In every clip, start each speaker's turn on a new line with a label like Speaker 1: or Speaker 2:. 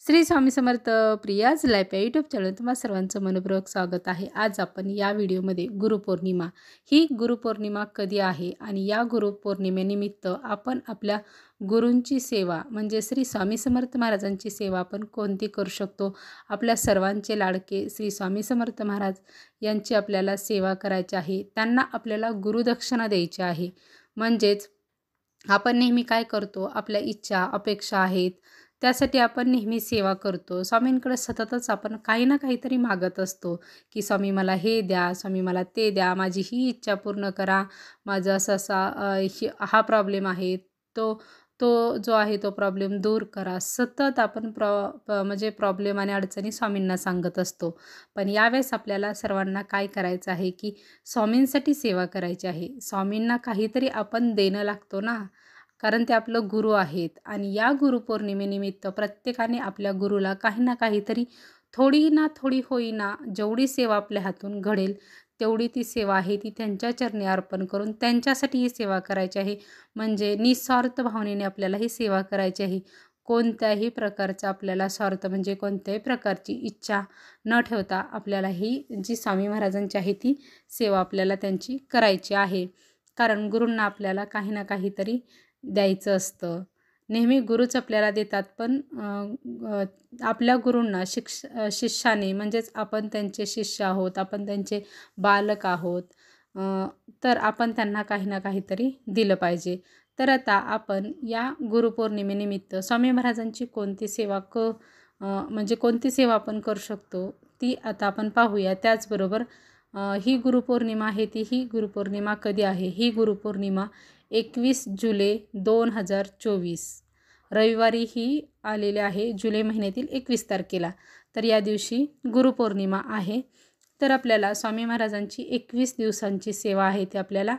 Speaker 1: Shri Swami Samarth Priya's life या YouTube channel तुम्हा सर्वांचं मनपूर्वक स्वागत आहे। आज आपण या व्हिडिओमध्ये गुरुपौर्णिमा ही गुरुपौर्णिमा कधी आहे आणि या गुरुपौर्णिमेनिमित्त आपण आपल्या गुरूंची सेवा म्हणजे श्री स्वामी समर्थ महाराजांची सेवा आपण कोणती करू शकतो। आपल्या सर्वांचे लाडके श्री स्वामी समर्थ महाराज यांची आपल्याला सेवा करायची आहे। त्यांना आपल्याला गुरुदक्षिणा द्यायची आहे। म्हणजेच आपण नेहमी काय करतो, आपल्या इच्छा अपेक्षा आहेत त्यासाठी आपण नेहमी सेवा करतो। स्वामींकडे सततच आपण काही ना काहीतरी मागत असतो की स्वामी मला हे द्या, स्वामी मला ते द्या, माझी ही इच्छा पूर्ण करा, माझा हा प्रॉब्लेम आहे तो तो जो आहे तो प्रॉब्लेम दूर करा। सतत आपण म्हणजे प्रॉब्लेम आणि अडचणी स्वामींना सांगत असतो। पण यावेळेस आपल्याला सर्वांना काय करायचं आहे की स्वामींसाठी सेवा करायची आहे। स्वामींना काहीतरी आपण देणं लागतो ना, कारण ते आपलं गुरु आहेत आणि या गुरुपौर्णिमेनिमित्त प्रत्येकाने आपल्या गुरुला काही ना काहीतरी थोडी ना थोडी होईना जेवढी सेवा आपल्या हातून घडेल तेवढी ती सेवा आहे ती त्यांच्या चरणी अर्पण करून त्यांच्यासाठी ही सेवा करायची आहे। म्हणजे निस्वार्थ भावनेने आपल्याला ही सेवा करायची आहे। कोणत्याही प्रकारचा आपल्याला स्वार्थ म्हणजे कोणत्याही प्रकारची इच्छा न ठेवता आपल्याला ही जी स्वामी महाराजांची आहे ती सेवा आपल्याला त्यांची करायची आहे। कारण गुरूंना आपल्याला काही ना काहीतरी द्यायचं असतं। नेहमी गुरुच आपल्याला देतात, पण आपल्या गुरूंना शिष्याने म्हणजेच आपण त्यांचे शिष्य आहोत, आपण त्यांचे बालक आहोत, तर आपण त्यांना काही ना काहीतरी दिलं पाहिजे। तर आता आपण या गुरुपौर्णिमेनिमित्त स्वामी महाराजांची कोणती सेवा म्हणजे कोणती सेवा आपण करू शकतो ती आता आपण पाहूया। त्याचबरोबर ही गुरुपौर्णिमा आहे ही गुरुपौर्णिमा कधी आहे, ही गुरुपौर्णिमा 21 जुलै 2024 रविवारी ही आलेले आहे, जुलै महिन्यातील 21 तारखेला। तर या दिवशी गुरुपौर्णिमा आहे। तर आपल्याला स्वामी महाराजांची 21 दिवसांची सेवा आहे ती आपल्याला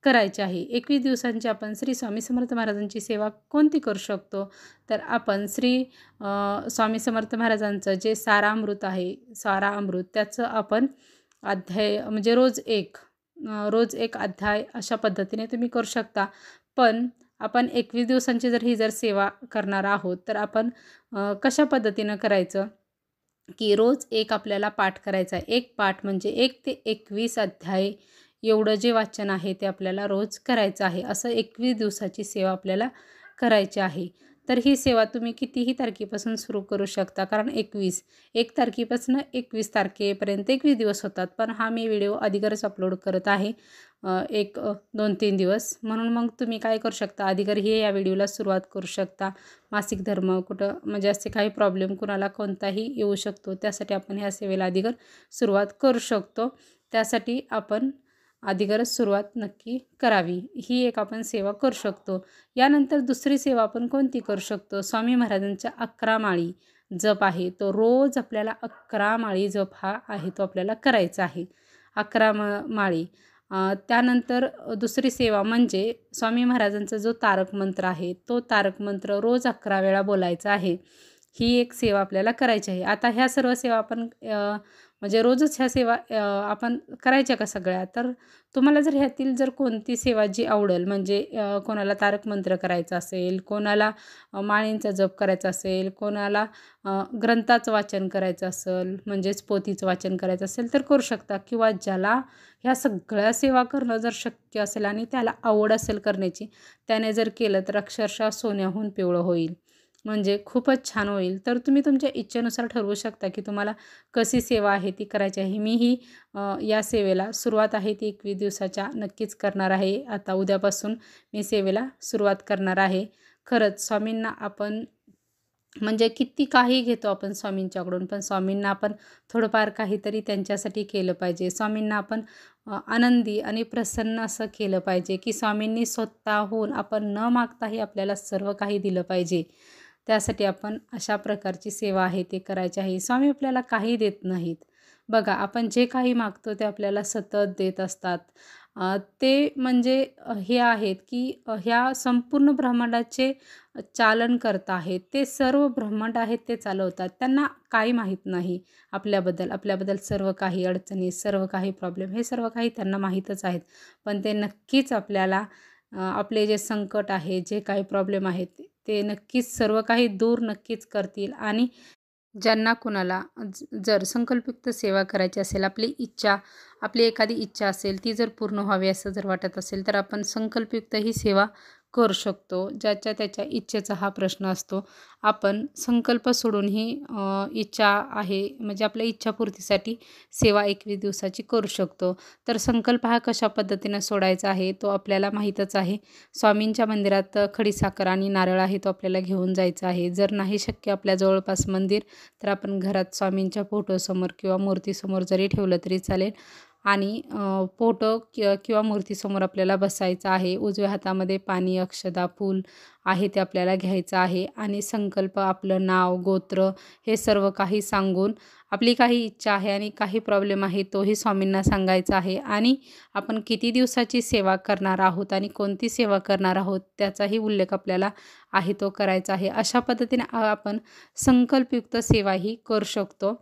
Speaker 1: करायची आहे। 21 दिवसांची आपण श्री स्वामी समर्थ महाराजांची सेवा कोणती करू शकतो, तर आपण स्वामी समर्थ महाराजांचं जे सारामृत आहे, सारामृत त्याचं आपण अध्याय म्हणजे रोज एक अध्याय अशा पद्धतीने तुम्ही करू शकता। पण आपण 21 दिवसांची जर सेवा करणार आहोत तर आपण कशा पद्धतीनं करायचं की रोज एक आपल्याला पाठ करायचा आहे। एक पाठ म्हणजे 1 ते 21 अध्याय एवढं जे वाचन आहे ते आपल्याला रोज करायचं आहे। असं 21 दिवसाची सेवा आपल्याला करायची आहे। तर ही सेवा तुम्ही कितीही तारखेपासून सुरू करू शकता, कारण 1 तारखेपासून 21 तारखेपर्यंत 21 दिवस होतात। पण हा मी व्हिडिओ अगोदरच अपलोड करत आहे 2-3 दिवस, म्हणून मग तुम्ही काय करू शकता, अगोदरही या व्हिडिओला सुरुवात करू शकता। मासिक धर्म कुठं म्हणजे असे काही प्रॉब्लेम कुणाला कोणताही येऊ शकतो, त्यासाठी आपण ह्या सेवेला अगोदर सुरुवात करू शकतो। त्यासाठी आपण अगोदरच सुरुवात नक्की करावी। ही एक आपण सेवा करू शकतो। यानंतर दुसरी सेवा आपण कोणती करू शकतो, स्वामी महाराजांच्या 11 माळी जप आहे तो रोज आपल्याला 11 माळी जप हा आहे तो आपल्याला करायचा आहे, 11 माळी। त्यानंतर दुसरी सेवा म्हणजे स्वामी महाराजांचा जो तारक मंत्र आहे तो तारक मंत्र रोज 11 वेळा बोलायचा आहे। ही एक सेवा आपल्याला करायची आहे। आता ह्या सर्व सेवा आपण म्हणजे रोजच ह्या सेवा आपण करायच्या का सगळ्या, तर तुम्हाला जर ह्यातील कोणती सेवा जी आवडेल म्हणजे कोणाला तारक मंत्र करायचं असेल, कोणाला माळींचा जप करायचा असेल, कोणाला ग्रंथाचं वाचन करायचं असेल म्हणजेच पोथीचं वाचन करायचं असेल तर करू शकता। किंवा ज्याला ह्या सगळ्या सेवा करणं जर शक्य असेल आणि त्याला आवड असेल करण्याची, त्याने जर केलं तर अक्षरशः सोन्याहून पिवळं होईल, म्हणजे खूपच छान होईल। तर तुम्ही तुमच्या इच्छेनुसार ठरवू शकता की तुम्हाला कशी सेवा आहे ती करायची आहे। मीही या सेवेला सुरुवात आहे ती 21 दिवसाच्या नक्कीच करणार आहे। आता उद्यापासून मी सेवेला सुरुवात करणार आहे। खरंच स्वामींना आपण म्हणजे किती काही घेतो आपण स्वामींच्याकडून, पण स्वामींना आपण थोडंफार काहीतरी त्यांच्यासाठी केलं पाहिजे। स्वामींना आपण आनंदी आणि प्रसन्न असं केलं पाहिजे की स्वामींनी स्वतःहून आपण न मागताही आपल्याला सर्व काही दिलं पाहिजे। त्यासाठी आपण अशा प्रकारची सेवा आहे ते करायची आहे। स्वामी आपल्याला काही देत नाहीत बघा, आपण जे काही मागतो ते आपल्याला सतत देत असतात। ते म्हणजे हे आहेत की ह्या संपूर्ण ब्रह्मांडाचे चालन करता आहेत, ते सर्व ब्रह्मांड आहेत ते चालवतात। त्यांना काही माहीत नाही आपल्याबद्दल सर्व काही अडचणी, सर्व काही प्रॉब्लेम हे सर्व काही त्यांना माहीतच आहेत। पण ते नक्कीच आपल्याला आपले जे संकट आहे, जे काही प्रॉब्लेम आहेत ते नक्कीच सर्व काही दूर नक्कीच करतील. आणि ज्यांना कुणाला जर संकल्पयुक्त सेवा करायची असेल, आपली एखादी इच्छा असेल, ती जर पूर्ण व्हावी असं जर वाटत असेल, तर आपण संकल्पयुक्त ही सेवा करू शकतो. ज्याच्या त्याच्या इच्छेचा हा प्रश्न असतो. आपण संकल्प सोडून ही इच्छा आहे म्हणजे आपल्या इच्छापूर्तीसाठी सेवा 21 दिवसाची करू शकतो. तर संकल्प हा कशा पद्धतीनं सोडायचा आहे तो आपल्याला माहीतच आहे. स्वामींच्या मंदिरात खडीसाखर आणि नारळ आहे तो आपल्याला घेऊन जायचा आहे. जर नाही शक्य आपल्या जवळपास मंदिर, तर आपण घरात स्वामींच्या फोटोसमोर किंवा मूर्तीसमोर जरी ठेवलं तरी चालेल. आणि फोटो किंवा मूर्तीसमोर आपल्याला बसायचं आहे. उजव्या हातामध्ये पाणी, अक्षदा, फूल आहे ते आपल्याला घ्यायचं आहे. आणि संकल्प, आपलं नाव, गोत्र हे सर्व काही सांगून आपली काही इच्छा आहे आणि काही प्रॉब्लेम आहे तोही स्वामींना सांगायचा आहे. आणि आपण किती दिवसाची सेवा करणार आहोत आणि कोणती सेवा करणार आहोत त्याचाही उल्लेख आपल्याला आहे तो करायचा आहे. अशा पद्धतीने आपण संकल्पयुक्त सेवा ही करू शकतो.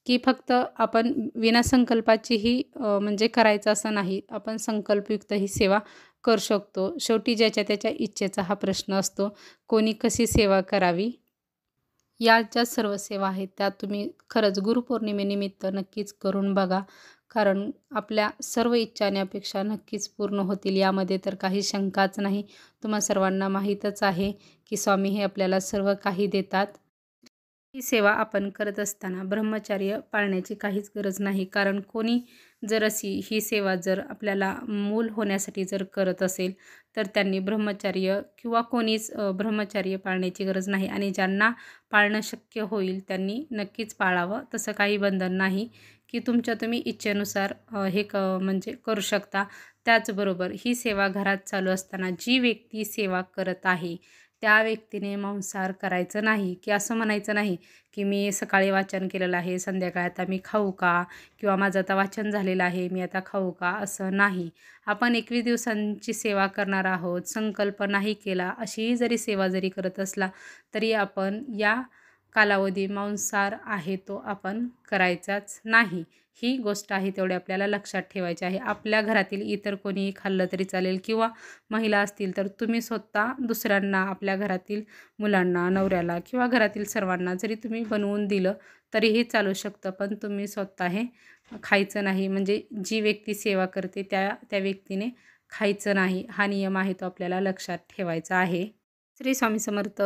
Speaker 1: की फक्त आपण विनासंकल्पाचीही म्हणजे करायचं असं नाही. आपण संकल्पयुक्त ही सेवा करू शकतो. शेवटी ज्याच्या त्याच्या इच्छेचा हा प्रश्न असतो. कोणी कशी सेवा करावी? या ज्या सर्व सेवा आहेत त्या तुम्ही खरंच गुरुपौर्णिमेनिमित्त नक्कीच करून बघा. कारण आपल्या सर्व इच्छा आणि अपेक्षा नक्कीच पूर्ण होतील, यामध्ये तर काही शंकाच नाही. तुम्हा सर्वांना माहीतच आहे की स्वामी हे आपल्याला सर्व काही देतात. ही सेवा आपण करत असताना ब्रह्मचर्य पाळण्याची काहीच गरज नाही. कारण कोणी जर ही सेवा जर आपल्याला मूल होण्यासाठी जर करत असेल, तर त्यांनी ब्रह्मचर्य किंवा कोणीच ब्रह्मचर्य पाळण्याची गरज नाही. आणि ज्यांना पाळणं शक्य होईल त्यांनी नक्कीच पाळावं. तसं काही बंधन नाही की तुम्ही इच्छेनुसार हे म्हणजे करू शकता. त्याचबरोबर ही सेवा घरात चालू असताना जी व्यक्ती सेवा करत आहे त्या व्यक्तीने मांसाहार करायचं नाही. की असं म्हणायचं नाही की मी सकाळी वाचन केलेलं आहे, संध्याकाळी आता मी खाऊ का? किंवा माझं आता वाचन झालेलं आहे, मी आता खाऊ का? असं नाही. आपण 21 दिवसांची सेवा करणार आहोत, संकल्प नाही केला, अशीही जरी सेवा जरी करत असला तरी आपण या कालावधी मांसाहार आहे तो आपण करायचाच नाही. ही गोष्ट आहे तेवढी आपल्याला लक्षात ठेवायची आहे. आपल्या घरातील इतर कोणीही खाल्लं तरी चालेल किंवा महिला असतील तर तुम्ही स्वतः दुसऱ्यांना, आपल्या घरातील मुलांना, नवऱ्याला किंवा घरातील सर्वांना जरी तुम्ही बनवून दिलं तरीही चालू शकतं. पण तुम्ही स्वतः हे खायचं नाही. म्हणजे जी व्यक्ती सेवा करते त्या व्यक्तीने खायचं नाही. हा नियम आहे तो आपल्याला लक्षात ठेवायचा आहे. श्री स्वामी समर्थ.